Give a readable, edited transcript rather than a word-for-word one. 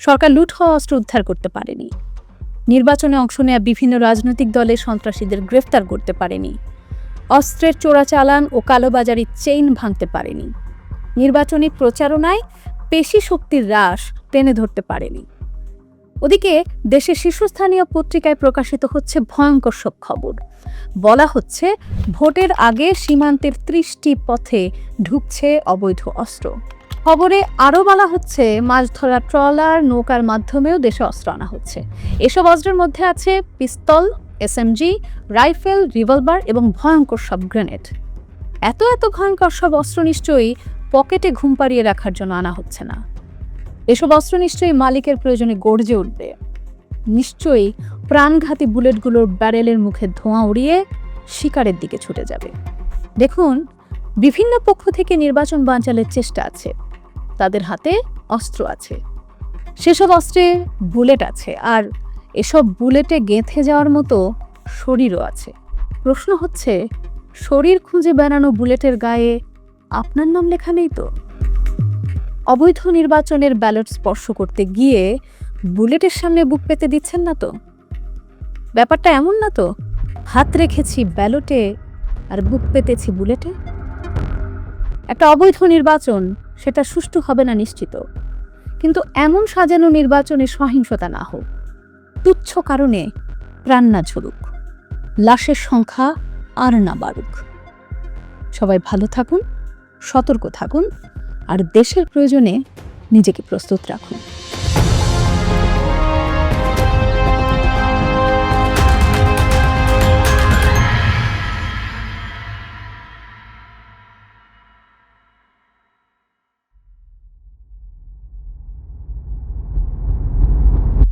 সরকার লুট হওয়া অস্ত্র উদ্ধার করতে পারেনি। নির্বাচনে অংশ নেওয়া বিভিন্ন রাজনৈতিক দলের সন্ত্রাসীদের গ্রেফতার করতে পারেনি। অস্ত্রের চোরাচালান ও কালোবাজারির চেইন ভাঙতে পারেনি। নির্বাচনী প্রচারণায় পেশি শক্তির হ্রাস টেনে ধরতে পারেনি। ওদিকে দেশের শীর্ষস্থানীয় পত্রিকায় প্রকাশিত হচ্ছে ভয়ঙ্কর সব খবর। বলা হচ্ছে ভোটের আগে সীমান্তের 30টি পথে ঢুকছে অবৈধ অস্ত্র। খবরে আরও বলা হচ্ছে মাছ ধরা ট্রলার, নৌকার মাধ্যমেও দেশে অস্ত্র আনা হচ্ছে। এসব অস্ত্রের মধ্যে আছে পিস্তল, এসএমজি, রাইফেল, রিভলভার এবং ভয়ঙ্কর সব গ্রেনেড। এত ভয়ঙ্কর সব অস্ত্র নিশ্চয়ই পকেটে ঘুম পাড়িয়ে রাখার জন্য আনা হচ্ছে না। এসব অস্ত্র নিশ্চয়ই মালিকের প্রয়োজনে গর্জে উঠবে। নিশ্চয়ই প্রাণঘাতী বুলেটগুলোর ব্যারেলের মুখে ধোঁয়া উড়িয়ে শিকারের দিকে ছুটে যাবে। দেখুন, বিভিন্ন পক্ষ থেকে নির্বাচন বানচালের চেষ্টা আছে। তাদের হাতে অস্ত্র আছে, সেসব অস্ত্রে বুলেট আছে, আর এসব বুলেটে গেঁথে যাওয়ার মতো শরীরও আছে। প্রশ্ন হচ্ছে, শরীর খুঁজে বেড়ানো বুলেটের গায়ে আপনার নাম লেখা নেই তো? অবৈধ নির্বাচনের ব্যালট স্পর্শ করতে গিয়ে বুলেটের সামনে বুক পেতে দিচ্ছেন না তো? ব্যাপারটা এমন না তো, হাত রেখেছি ব্যালটে আর বুক পেতেছি বুলেটে। একটা অবৈধ নির্বাচন, সেটা সুষ্ঠু হবে না নিশ্চিত, কিন্তু এমন সাজানো নির্বাচনে সহিংসতা না হোক, তুচ্ছ কারণে প্রাণ না ঝরুক, লাশের সংখ্যা আর না বাড়ুক। সবাই ভালো থাকুন, সতর্ক থাকুন, আর দেশের প্রয়োজনে নিজেকে প্রস্তুত রাখুন।